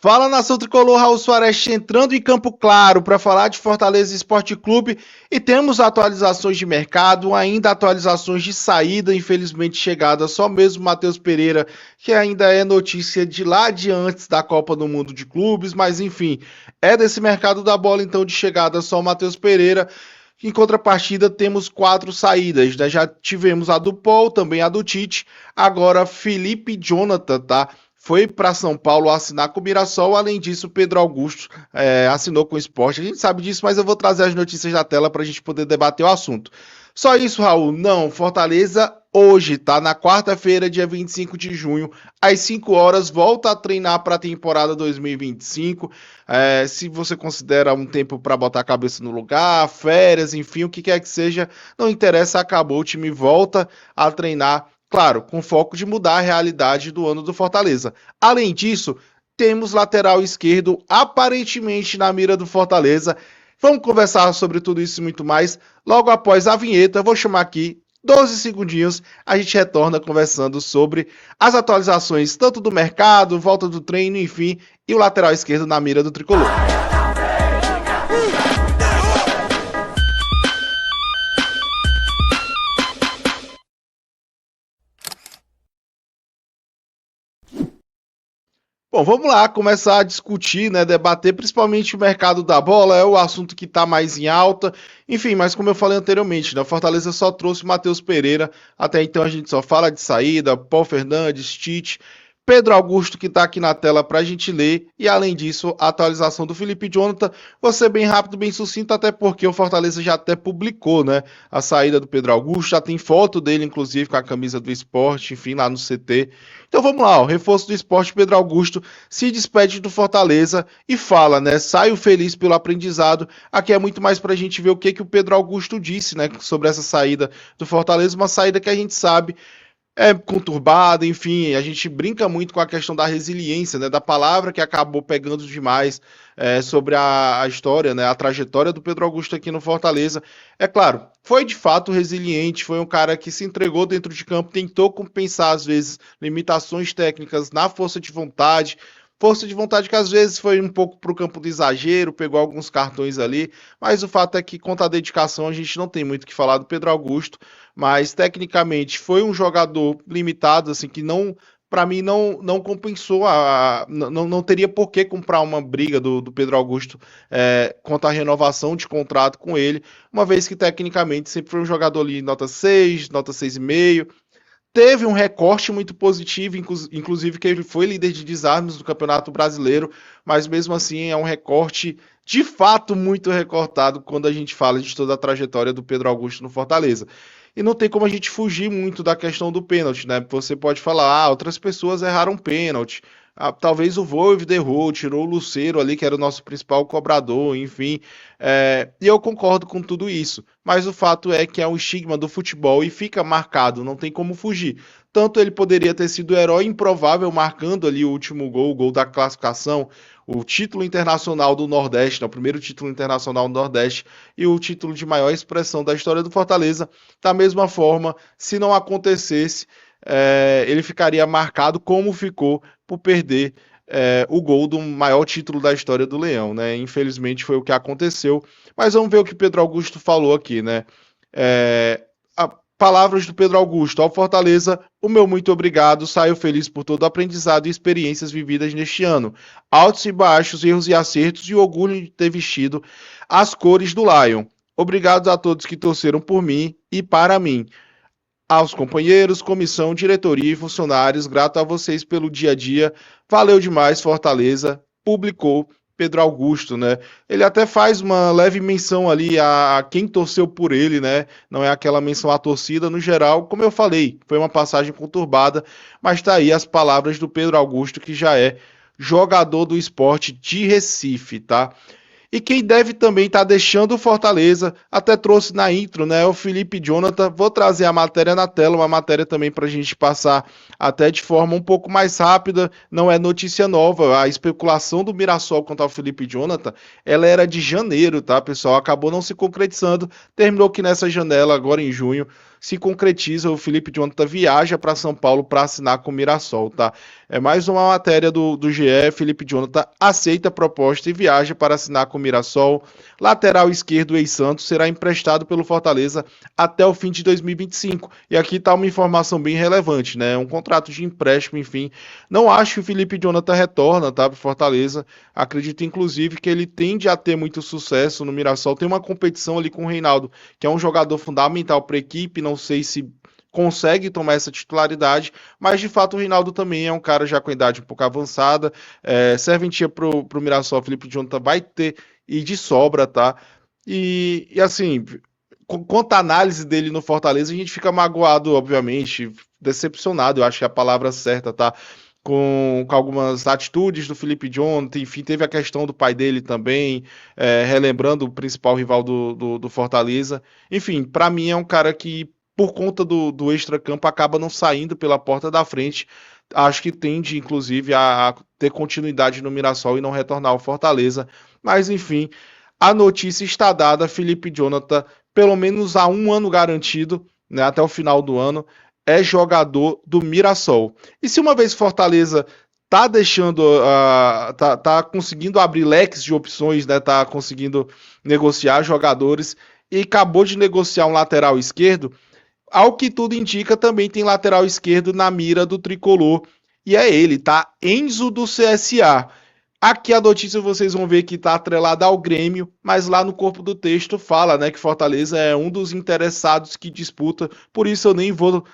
Fala, nação tricolor. Raul Soares entrando em campo claro para falar de Fortaleza Esporte Clube, e temos atualizações de mercado, ainda atualizações de saída, infelizmente chegada só mesmo Matheus Pereira, que ainda é notícia de lá de antes da Copa do Mundo de Clubes, mas enfim, é desse mercado da bola então de chegada só Matheus Pereira. Em contrapartida, temos 4 saídas, né? Já tivemos a do Paul, também a do Tite, agora Felipe Jonathan, tá? Foi para São Paulo assinar com o Mirassol. Além disso, Pedro Augusto assinou com o Sport. A gente sabe disso, mas eu vou trazer as notícias da tela para a gente poder debater o assunto. Só isso, Raul? Não. Fortaleza hoje, tá? Na quarta-feira, dia 25 de junho, às 5 horas, volta a treinar para a temporada 2025. Se você considera um tempo para botar a cabeça no lugar, férias, enfim, o que quer que seja, não interessa, acabou. O time volta a treinar. Claro, com foco de mudar a realidade do ano do Fortaleza. Além disso, temos lateral esquerdo aparentemente na mira do Fortaleza. Vamos conversar sobre tudo isso e muito mais logo após a vinheta. Vou chamar aqui 12 segundinhos, a gente retorna conversando sobre as atualizações tanto do mercado, volta do treino, enfim, e o lateral esquerdo na mira do tricolor. Bom, vamos lá começar a discutir, né, debater principalmente o mercado da bola, é o assunto que está mais em alta. Enfim, mas como eu falei anteriormente, né, o Fortaleza só trouxe o Matheus Pereira, até então a gente só fala de saída, Paul Fernandes, Tite, Pedro Augusto, que está aqui na tela para a gente ler, e além disso, a atualização do Felipe Jonathan. Vou ser bem rápido, bem sucinto, até porque o Fortaleza já até publicou, né, a saída do Pedro Augusto, já tem foto dele, inclusive, com a camisa do esporte, enfim, lá no CT. Então vamos lá, o reforço do esporte, Pedro Augusto se despede do Fortaleza e fala, né, saio feliz pelo aprendizado. Aqui é muito mais para a gente ver o que o Pedro Augusto disse, né, sobre essa saída do Fortaleza, uma saída que a gente sabe é conturbada, enfim, a gente brinca muito com a questão da resiliência, né, da palavra que acabou pegando demais sobre a história, né, a trajetória do Pedro Augusto aqui no Fortaleza. É claro, foi de fato resiliente, foi um cara que se entregou dentro de campo, tentou compensar às vezes limitações técnicas na força de vontade que às vezes foi um pouco para o campo do exagero, pegou alguns cartões ali, mas o fato é que quanto à dedicação a gente não tem muito o que falar do Pedro Augusto, mas tecnicamente foi um jogador limitado, assim, que não, para mim, não compensou, não teria por que comprar uma briga do Pedro Augusto quanto à renovação de contrato com ele, uma vez que tecnicamente sempre foi um jogador ali nota 6, nota 6,5, teve um recorte muito positivo, inclusive que ele foi líder de desarmes do Campeonato Brasileiro, mas mesmo assim é um recorte de fato muito recortado quando a gente fala de toda a trajetória do Pedro Augusto no Fortaleza. E não tem como a gente fugir muito da questão do pênalti, né? Você pode falar, outras pessoas erraram pênalti. Talvez o Voivoda errou, tirou o Lucero ali, que era o nosso principal cobrador, enfim. E eu concordo com tudo isso. Mas o fato é que é um estigma do futebol e fica marcado, não tem como fugir. Tanto ele poderia ter sido o herói improvável, marcando ali o último gol, o gol da classificação, o título internacional do Nordeste, né, o primeiro título internacional do Nordeste e o título de maior expressão da história do Fortaleza. Da mesma forma, se não acontecesse, ele ficaria marcado como ficou por perder o gol do maior título da história do Leão, né? Infelizmente foi o que aconteceu. Mas vamos ver o que Pedro Augusto falou aqui, né? Palavras do Pedro Augusto. Ao Fortaleza, o meu muito obrigado. Saio feliz por todo o aprendizado e experiências vividas neste ano. Altos e baixos, erros e acertos e orgulho de ter vestido as cores do Lion. Obrigado a todos que torceram por mim e para mim. Aos companheiros, comissão, diretoria e funcionários, grato a vocês pelo dia a dia. Valeu demais, Fortaleza. Publicou Pedro Augusto, né? Ele até faz uma leve menção ali a quem torceu por ele, né? Não é aquela menção à torcida, no geral, como eu falei, foi uma passagem conturbada, mas tá aí as palavras do Pedro Augusto, que já é jogador do esporte de Recife, tá? E quem deve também estar deixando o Fortaleza, até trouxe na intro, né? O Felipe Jonathan. Vou trazer a matéria na tela, uma matéria também para a gente passar até de forma um pouco mais rápida. Não é notícia nova. A especulação do Mirassol quanto ao Felipe Jonathan, ela era de janeiro, tá, pessoal? Acabou não se concretizando. Terminou que nessa janela, agora em junho, se concretiza, o Felipe Jonathan viaja para São Paulo para assinar com o Mirassol, tá? É mais uma matéria do GE, Felipe Jonathan aceita a proposta e viaja para assinar com o Mirassol. Lateral esquerdo, ex-Santos, será emprestado pelo Fortaleza até o fim de 2025. E aqui está uma informação bem relevante, né? Um contrato de empréstimo, enfim. Não acho que o Felipe Jonathan retorna, tá, para Fortaleza. Acredito, inclusive, que ele tende a ter muito sucesso no Mirassol. Tem uma competição ali com o Reinaldo, que é um jogador fundamental para a equipe. Não sei se consegue tomar essa titularidade, mas de fato o Reinaldo também é um cara já com idade um pouco avançada. Serventia pro Mirassol, Felipe Jonathan vai ter e de sobra, tá? E assim, quanto à análise dele no Fortaleza, a gente fica magoado, obviamente, decepcionado, eu acho que é a palavra certa, tá? Com algumas atitudes do Felipe Jonathan, enfim, teve a questão do pai dele também, relembrando o principal rival do Fortaleza. Enfim, para mim é um cara que, por conta do extracampo, acaba não saindo pela porta da frente. Acho que tende, inclusive, a ter continuidade no Mirassol e não retornar ao Fortaleza. Mas, enfim, a notícia está dada, Felipe Jonathan, pelo menos há um ano garantido, né, até o final do ano, é jogador do Mirassol. E se uma vez Fortaleza tá deixando, tá conseguindo abrir leques de opções, né, tá conseguindo negociar jogadores e acabou de negociar um lateral esquerdo, ao que tudo indica, também tem lateral esquerdo na mira do tricolor. E é ele, tá? Enzo do CSA. Aqui a notícia vocês vão ver que está atrelada ao Grêmio, mas lá no corpo do texto fala, né, que Fortaleza é um dos interessados que disputa, por isso eu nem vou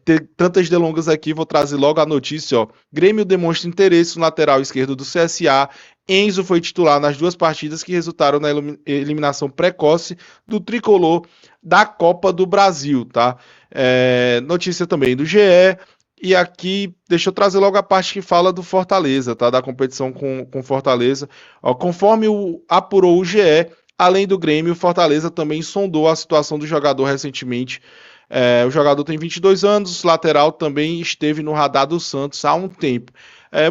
ter tantas delongas aqui, vou trazer logo a notícia, ó. Grêmio demonstra interesse no lateral esquerdo do CSA, Enzo foi titular nas duas partidas que resultaram na eliminação precoce do tricolor da Copa do Brasil, tá? Notícia também do GE, e aqui, deixa eu trazer logo a parte que fala do Fortaleza, tá? Da competição com Fortaleza. Ó, conforme apurou o GE, além do Grêmio, o Fortaleza também sondou a situação do jogador recentemente. O jogador tem 22 anos, lateral também esteve no radar do Santos há um tempo.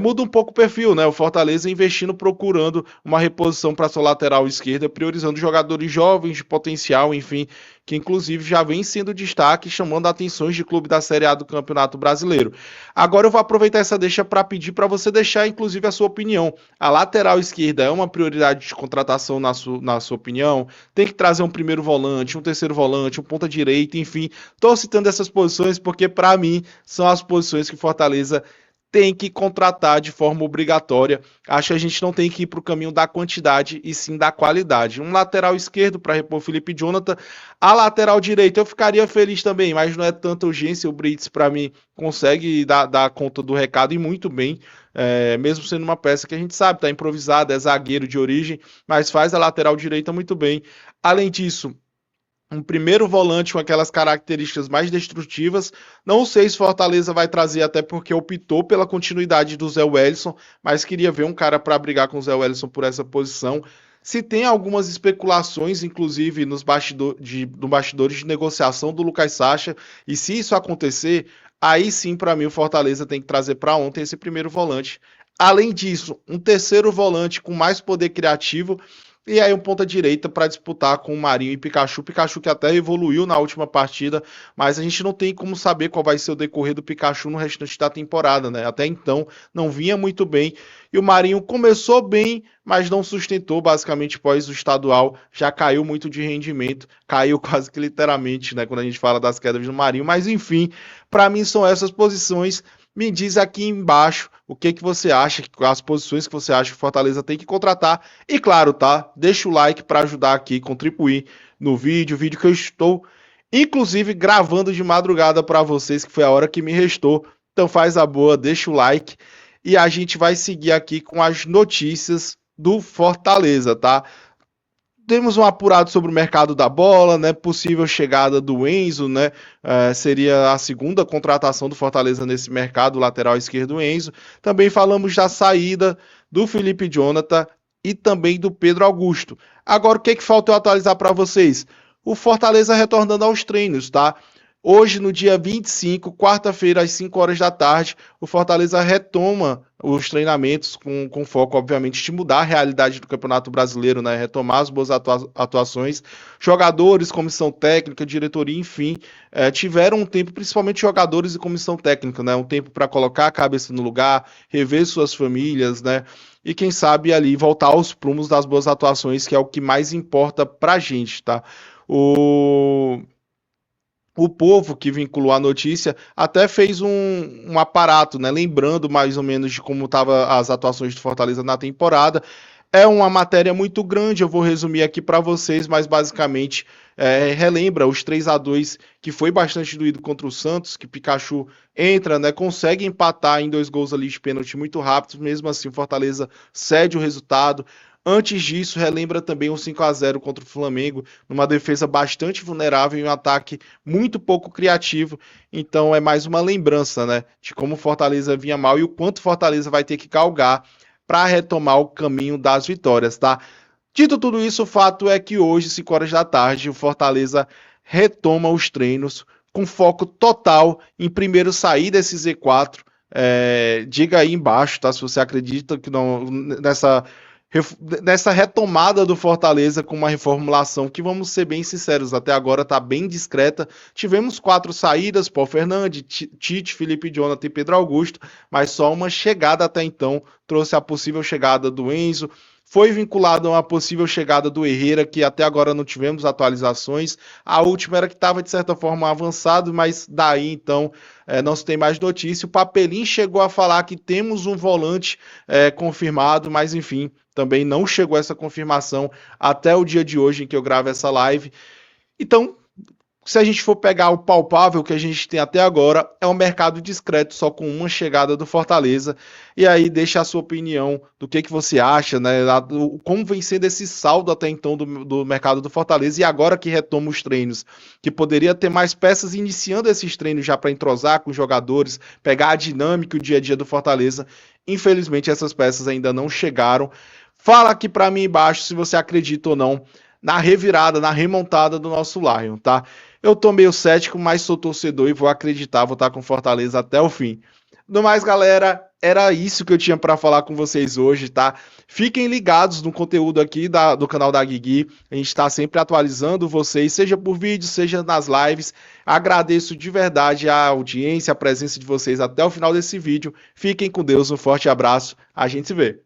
Muda um pouco o perfil, né? O Fortaleza investindo, procurando uma reposição para sua lateral esquerda, priorizando jogadores jovens de potencial, enfim, que inclusive já vem sendo destaque, chamando atenções de clube da Série A do Campeonato Brasileiro. Agora eu vou aproveitar essa deixa para pedir para você deixar, inclusive, a sua opinião. A lateral esquerda é uma prioridade de contratação na sua opinião? Tem que trazer um primeiro volante, um terceiro volante, um ponta direita, enfim. Estou citando essas posições porque, para mim, são as posições que o Fortaleza tem que contratar de forma obrigatória. Acho que a gente não tem que ir para o caminho da quantidade e sim da qualidade. Um lateral esquerdo para repor Felipe Jonathan. A lateral direita eu ficaria feliz também, mas não é tanta urgência. O Brits, para mim, consegue dar conta do recado e muito bem. Mesmo sendo uma peça que a gente sabe, está improvisada, é zagueiro de origem, mas faz a lateral direita muito bem. Além disso, um primeiro volante com aquelas características mais destrutivas. Não sei se Fortaleza vai trazer, até porque optou pela continuidade do Zé Wellison, mas queria ver um cara para brigar com o Zé Wellison por essa posição. Se tem algumas especulações, inclusive no bastidores de negociação do Lucas Sacha, e se isso acontecer, aí sim, para mim, o Fortaleza tem que trazer para ontem esse primeiro volante. Além disso, um terceiro volante com mais poder criativo, e aí um ponta direita para disputar com o Marinho e Pikachu. Pikachu que até evoluiu na última partida, mas a gente não tem como saber qual vai ser o decorrer do Pikachu no restante da temporada, né? Até então não vinha muito bem. E o Marinho começou bem, mas não sustentou, basicamente pós o estadual, já caiu muito de rendimento, caiu quase que literalmente, né, quando a gente fala das quedas do Marinho, mas enfim, para mim são essas posições. Me diz aqui embaixo o que você acha, as posições que você acha que o Fortaleza tem que contratar. E claro, tá? Deixa o like para ajudar aqui, contribuir no vídeo que eu estou, inclusive, gravando de madrugada para vocês, que foi a hora que me restou. Então faz a boa, deixa o like e a gente vai seguir aqui com as notícias do Fortaleza, tá? Temos um apurado sobre o mercado da bola, né? Possível chegada do Enzo, né? Seria a segunda contratação do Fortaleza nesse mercado, lateral esquerdo Enzo. Também falamos da saída do Felipe Jonathan e também do Pedro Augusto. Agora, o que falta eu atualizar para vocês? O Fortaleza retornando aos treinos, tá? Hoje, no dia 25, quarta-feira, às 5 horas da tarde, o Fortaleza retoma os treinamentos com foco, obviamente, de mudar a realidade do Campeonato Brasileiro, né? Retomar as boas atuações. Jogadores, comissão técnica, diretoria, enfim, tiveram um tempo, principalmente jogadores e comissão técnica, né? Um tempo para colocar a cabeça no lugar, rever suas famílias, né? E quem sabe ali voltar aos prumos das boas atuações, que é o que mais importa pra gente, tá? O o povo que vinculou a notícia até fez um aparato, né, lembrando mais ou menos de como estavam as atuações do Fortaleza na temporada. É uma matéria muito grande, eu vou resumir aqui para vocês, mas basicamente relembra os 3-2 que foi bastante doído contra o Santos, que Pikachu entra, né, consegue empatar em 2 gols ali de pênalti muito rápidos, mesmo assim o Fortaleza cede o resultado. Antes disso, relembra também um 5-0 contra o Flamengo, numa defesa bastante vulnerável e um ataque muito pouco criativo. Então é mais uma lembrança, né, de como o Fortaleza vinha mal e o quanto o Fortaleza vai ter que galgar para retomar o caminho das vitórias, tá? Dito tudo isso, o fato é que hoje, 5 horas da tarde, o Fortaleza retoma os treinos com foco total em primeiro sair desse Z4. Diga aí embaixo, tá? Se você acredita que não, nessa retomada do Fortaleza com uma reformulação que, vamos ser bem sinceros, até agora está bem discreta. Tivemos 4 saídas, Paulo Fernandes, Tite, Felipe Jonathan e Pedro Augusto, mas só uma chegada até então trouxe a possível chegada do Enzo. Foi vinculado a uma possível chegada do Herrera, que até agora não tivemos atualizações. A última era que estava, de certa forma, avançado, mas daí então não se tem mais notícia. O Papelim chegou a falar que temos um volante confirmado, mas enfim, também não chegou essa confirmação até o dia de hoje em que eu gravo essa live. Então, se a gente for pegar o palpável que a gente tem até agora, é um mercado discreto, só com uma chegada do Fortaleza. E aí deixa a sua opinião do que você acha, né? Como vem sendo esse saldo até então do mercado do Fortaleza, e agora que retoma os treinos, que poderia ter mais peças iniciando esses treinos já para entrosar com os jogadores, pegar a dinâmica e o dia a dia do Fortaleza. Infelizmente, essas peças ainda não chegaram. Fala aqui para mim embaixo se você acredita ou não na revirada, na remontada do nosso Lion, tá? Eu tô meio cético, mas sou torcedor e vou acreditar, vou estar com Fortaleza até o fim. No mais, galera, era isso que eu tinha para falar com vocês hoje, tá? Fiquem ligados no conteúdo aqui do canal da Guigui. A gente está sempre atualizando vocês, seja por vídeo, seja nas lives. Agradeço de verdade a audiência, a presença de vocês até o final desse vídeo. Fiquem com Deus, um forte abraço. A gente se vê.